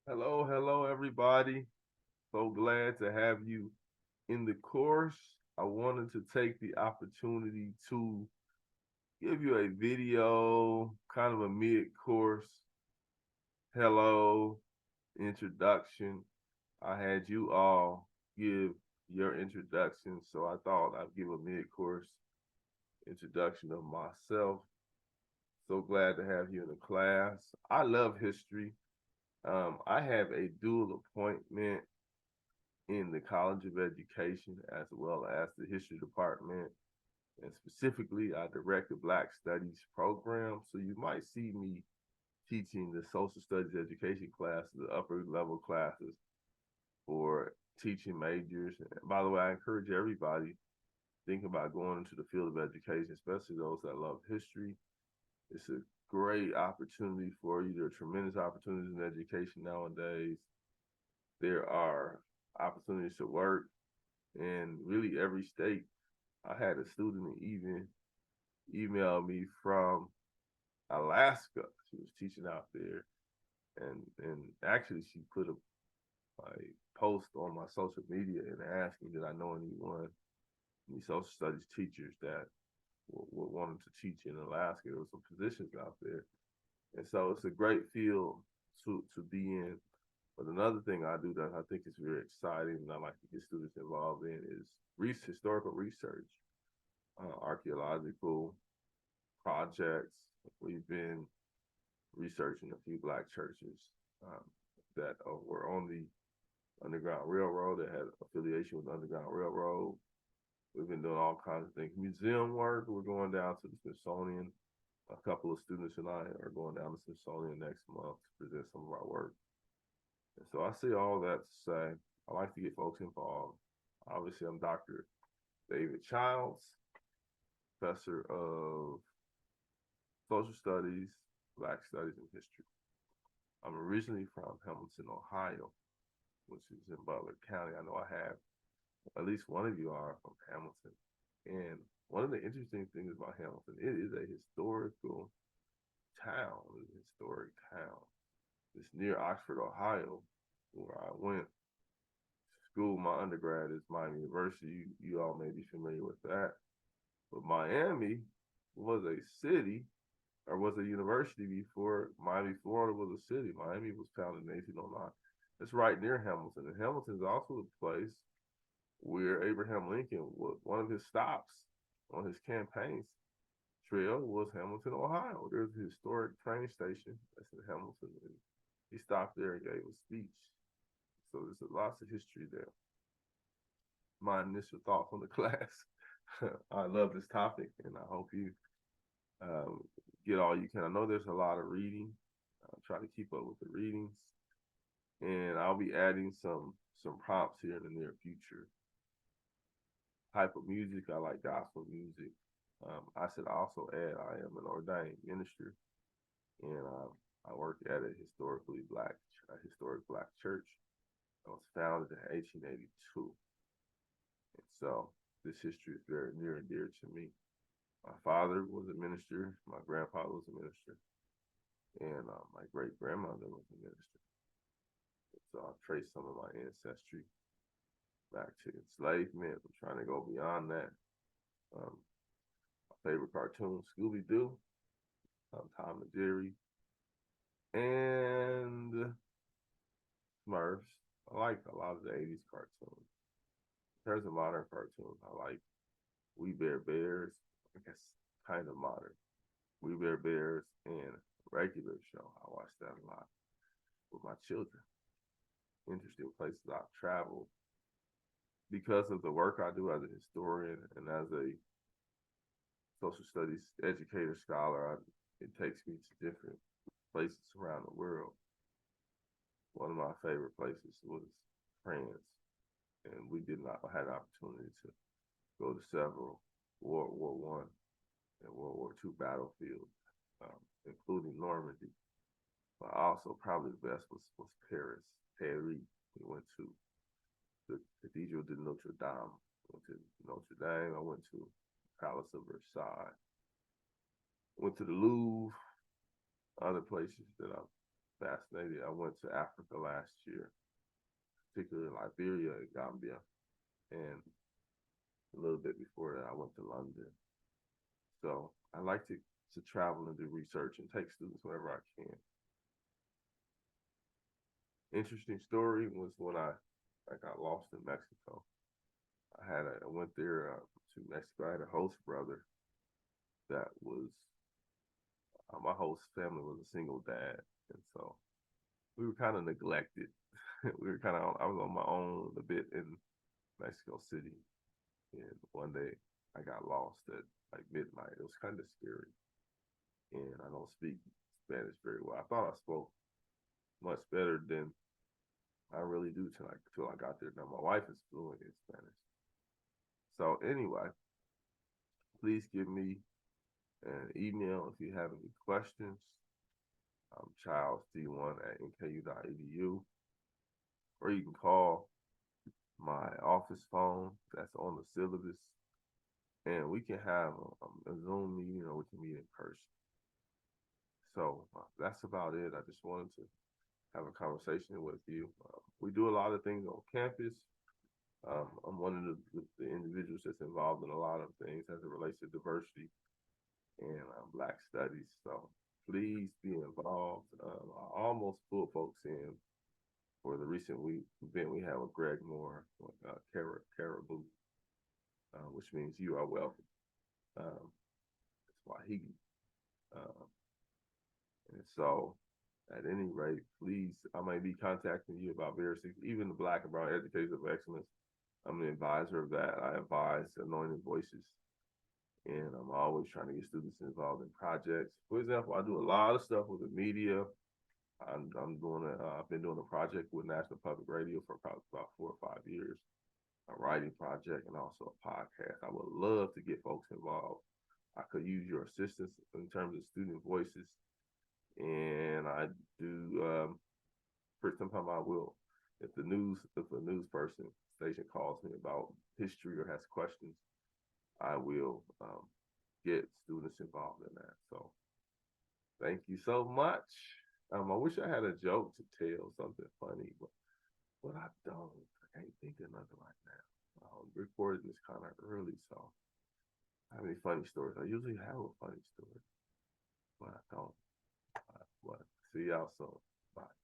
Hello, hello, everybody. So glad to have you in the course. I wanted to take the opportunity to give you a video, kind of a mid-course hello introduction. I had you all give your introduction, so I thought I'd give a mid-course introduction of myself. So glad to have you in the class. I love history. I have a dual appointment in the College of Education as well as the History Department. And specifically, I direct the Black Studies program. So you might see me teaching the Social Studies education classes, the upper level classes for teaching majors. And by the way, I encourage everybody thinking about going into the field of education, especially those that love history. It's a great opportunity for you. There are tremendous opportunities in education nowadays. There are opportunities to work in really every state. I had a student even email me from Alaska. She was teaching out there, and actually she put a post on my social media and asking did I know any social studies teachers that were wanting to teach in Alaska. There were some positions out there, and so it's a great field to be in. But another thing I do that I think is very exciting and I like to get students involved in is historical research, archaeological projects. We've been researching a few Black churches um, that were on the Underground Railroad, that had affiliation with the Underground Railroad. We've been doing all kinds of things. Museum work, we're going down to the Smithsonian. A couple of students and I are going down to Smithsonian next month to present some of our work. And so I say all that to say, I like to get folks involved. Obviously, I'm Dr. David Childs, professor of social studies, Black studies, and history. I'm originally from Hamilton, Ohio, which is in Butler County. I know I have at least one of you are from Hamilton. And one of the interesting things about Hamilton, it is a historical town, it's a historic town. It's near Oxford, Ohio, where I went to school. My undergrad is Miami University. You all may be familiar with that. But Miami was a city or was a university before Miami, Florida was a city. Miami was founded in 1809. It's right near Hamilton. And Hamilton is also the place where Abraham Lincoln, one of his stops on his campaign trail was Hamilton, Ohio. There's a historic train station that's in Hamilton. And he stopped there and gave a speech. So there's lots of history there. My initial thoughts on the class. I love this topic, and I hope you um, get all you can. I know there's a lot of reading. I'll try to keep up with the readings, and I'll be adding some prompts here in the near future. Type of music, I like gospel music. I should also add I am an ordained minister, and I work at a historic black church. I was founded in 1882, and so this history is very near and dear to me. My father was a minister, my grandfather was a minister, and my great grandmother was a minister. So I've traced some of my ancestry back to enslavement. I'm trying to go beyond that. Um, my favorite cartoon, Scooby Doo, Tom and Jerry, and Smurfs. I like a lot of the 80s cartoons. In terms of modern cartoons, I like We Bear Bears. I guess kind of modern. We Bear Bears and regular show. I watch that a lot with my children. Interesting places I've traveled because of the work I do as a historian and as a social studies educator scholar. It takes me to different places around the world. One of my favorite places was France, and we did not had an opportunity to go to several World War One and World War II battlefields, including Normandy. But also probably the best was Paris. Paris. We went to the Cathedral de Notre Dame. Went to Notre Dame. I went to Palace of Versailles. Went to the Louvre. Other places that I've fascinated. I went to Africa last year, particularly Liberia and Gambia, and a little bit before that, I went to London. So I like to travel and do research and take students wherever I can. Interesting story was when I got lost in Mexico. I went there to Mexico. I had a host brother that was my host family was a single dad, and so we were kind of neglected. We were kind of I was on my own a bit in Mexico City, and one day I got lost at like midnight. It was kind of scary, and I don't speak Spanish very well. I thought I spoke much better than I really do till I got there. Now my wife is fluent in Spanish. So anyway, please give me an email if you have any questions. childsd1@nku.edu, or you can call my office phone that's on the syllabus, and we can have a Zoom meeting or we can meet in person. So that's about it. I just wanted to have a conversation with you. We do a lot of things on campus. I'm one of the individuals that's involved in a lot of things as it relates to diversity and Black studies. So please be involved. I almost pulled folks in for the recent event we had with Greg Moore, Caribou, which means you are welcome. Swahili. And so at any rate, please, I might be contacting you about various things, even the Black and Brown Educators of Excellence. I'm an advisor of that. I advise Anointed Voices, and I'm always trying to get students involved in projects. For example, I do a lot of stuff with the media. I've been doing a project with National Public Radio for probably about 4 or 5 years, a writing project and also a podcast. I would love to get folks involved. I could use your assistance in terms of student voices, and I do. For sometimes I will, if a news person station calls me about history or has questions, I will get students involved in that. So thank you so much. I wish I had a joke to tell, something funny, but I don't. I can't think of nothing right now. Recording this kind of early, so I have any funny stories. I usually have a funny story, but I don't. But see y'all soon. Bye.